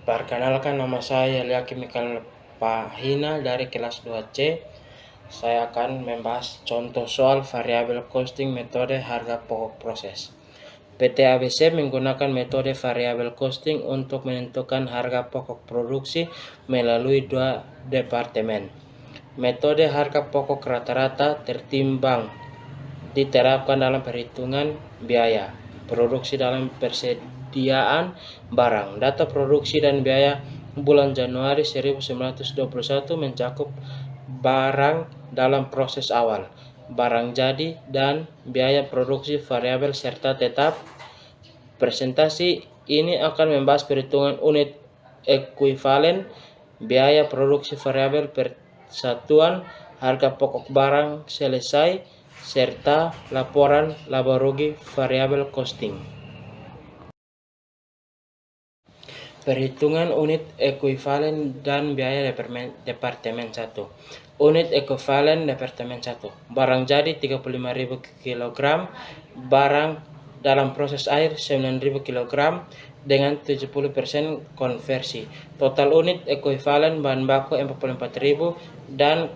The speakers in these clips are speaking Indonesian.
Perkenalkan, nama saya Liaki Mikael Pahina dari kelas 2C. Saya akan membahas contoh soal variabel costing metode harga pokok proses. PT ABC menggunakan metode variabel costing untuk menentukan harga pokok produksi melalui dua departemen. Metode harga pokok rata-rata tertimbang diterapkan dalam perhitungan biaya produksi dalam persediaan barang. Data produksi dan biaya bulan Januari 1921 mencakup barang dalam proses awal, barang jadi, dan biaya produksi variabel serta tetap. Presentasi ini akan membahas perhitungan unit ekuivalen, biaya produksi variabel persatuan, harga pokok barang selesai, serta laporan laba rugi variabel costing. Perhitungan unit ekuivalen dan biaya Departemen 1. Unit ekuivalen Departemen 1. Barang jadi 35.000 kg, barang dalam proses air 9.000 kg dengan 70% konversi. Total unit ekuivalen bahan baku 44.000 dan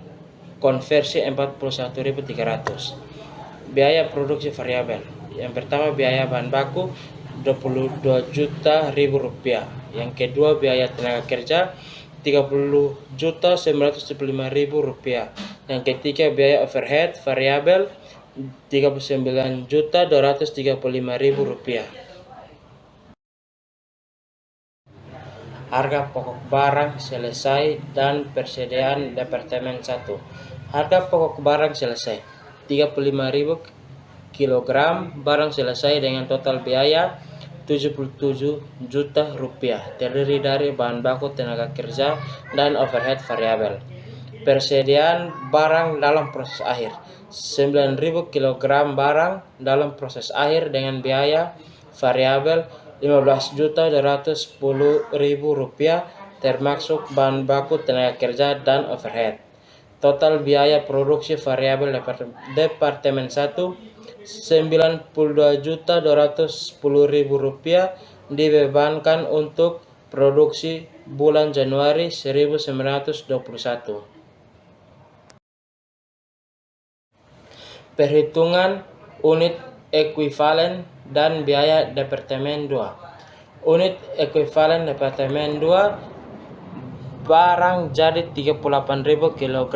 konversi 41.300. Biaya produksi variabel. Yang pertama biaya bahan baku 22 juta rupiah. Yang kedua biaya tenaga kerja 30.975.000 rupiah. Yang ketiga biaya overhead variabel 39.235.000 rupiah. Harga pokok barang selesai dan persediaan Departemen 1. Harga pokok barang selesai 35.000 kg barang selesai dengan total biaya 77 juta rupiah, terdiri dari bahan baku, tenaga kerja, dan overhead variabel. Persediaan barang dalam proses akhir 9.000 kg barang dalam proses akhir dengan biaya variabel 15.210.000 rupiah termasuk bahan baku, tenaga kerja, dan overhead. Total biaya produksi variabel Departemen 1 92.210.000 rupiah dibebankan untuk produksi bulan Januari 1921. Perhitungan unit ekuivalen dan biaya Departemen 2. Unit ekuivalen Departemen 2, barang jadi 38.000 kg,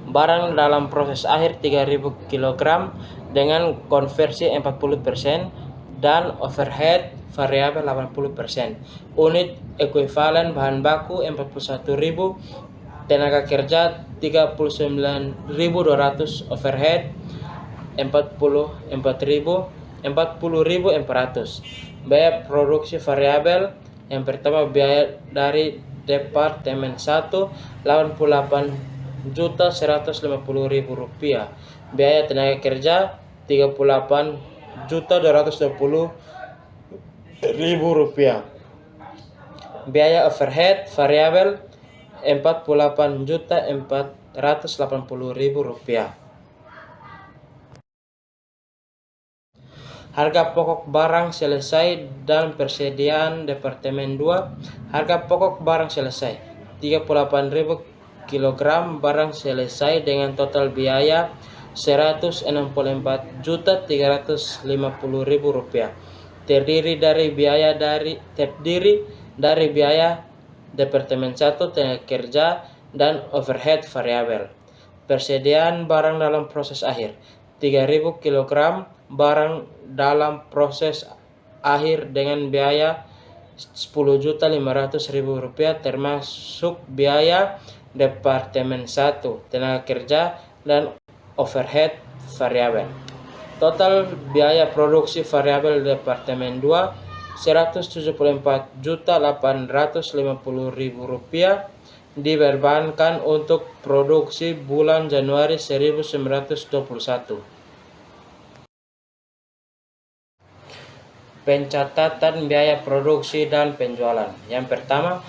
barang dalam proses akhir 3.000 kg dengan konversi 40% dan overhead variabel 80%. Unit ekuivalen bahan baku 41.000, tenaga kerja 39.200, overhead 40.400. Biaya produksi variabel. Yang pertama biaya dari Departemen 1 88.150.000 rupiah. Biaya tenaga kerja 38.220.000 rupiah. Biaya overhead variabel 48.480.000 rupiah. Harga pokok barang selesai dan persediaan Departemen 2. Harga pokok barang selesai 38.000 kg barang selesai dengan total biaya 164.350.000 rupiah. Terdiri dari biaya Departemen 1, tenaga kerja, dan overhead variabel. Persediaan barang dalam proses akhir 3.000 kg barang dalam proses akhir dengan biaya 10.500.000 rupiah termasuk biaya Departemen 1, tenaga kerja, dan overhead variabel. Total biaya produksi variabel Departemen 2 174.850.000 rupiah dibebankan untuk produksi bulan Januari 1921. Pencatatan biaya produksi dan penjualan. Yang pertama,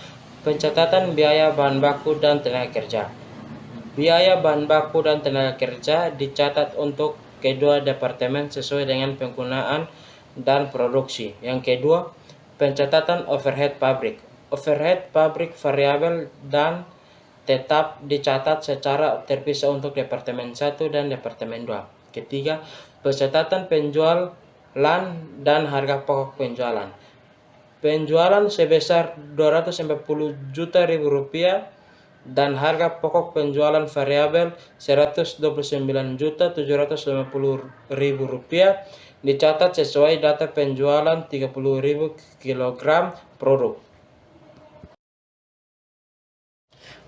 pencatatan biaya bahan baku dan tenaga kerja. Biaya bahan baku dan tenaga kerja dicatat untuk kedua departemen sesuai dengan penggunaan dan produksi. Yang kedua, pencatatan overhead pabrik. overhead pabrik variabel dan tetap dicatat secara terpisah untuk Departemen 1 dan Departemen 2. Ketiga, pencatatan penjualan dan harga pokok penjualan. Penjualan sebesar Rp240 juta dan harga pokok penjualan variabel Rp129.750.000 dicatat sesuai data penjualan 30.000 kg produk.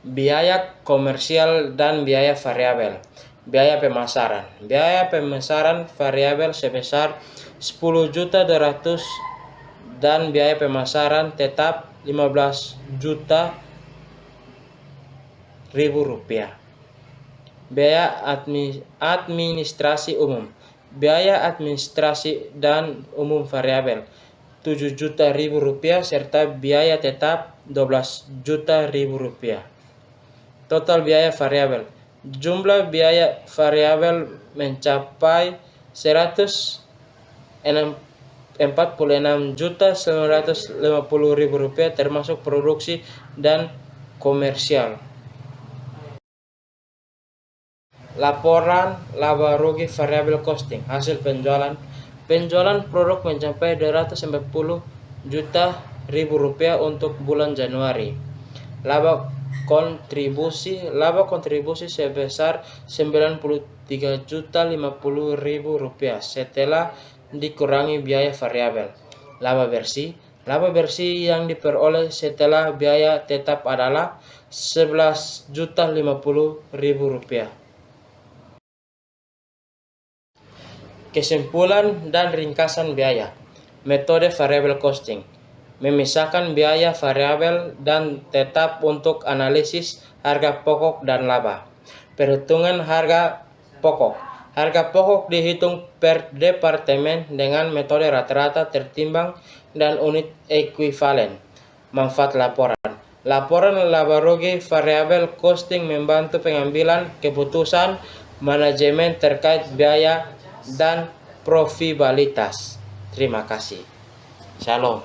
Biaya komersial dan biaya variabel. Biaya pemasaran. Biaya pemasaran variabel sebesar 10.200.000 dan biaya pemasaran tetap 15.000.000 rupiah. Biaya administrasi umum. Biaya administrasi dan umum variabel 7.000.000 rupiah serta biaya tetap 12.000.000 rupiah. Total biaya variabel. Jumlah biaya variabel mencapai 146.950.000 rupiah termasuk produksi dan komersial. Laporan laba rugi variabel costing hasil penjualan. Penjualan produk mencapai 240.000.000 rupiah untuk bulan Januari. Laba kontribusi sebesar 93.050.000 rupiah setelah dikurangi biaya variabel. Laba bersih yang diperoleh setelah biaya tetap adalah 11.050.000 rupiah. Kesimpulan dan ringkasan biaya. Metode variable costing. Memisahkan biaya variabel dan tetap untuk analisis harga pokok dan laba. Perhitungan harga pokok. Harga pokok dihitung per departemen dengan metode rata-rata tertimbang dan unit ekuivalen. Manfaat laporan. Laporan laba rugi variabel costing membantu pengambilan keputusan manajemen terkait biaya dan profitabilitas. Terima kasih. Shalom.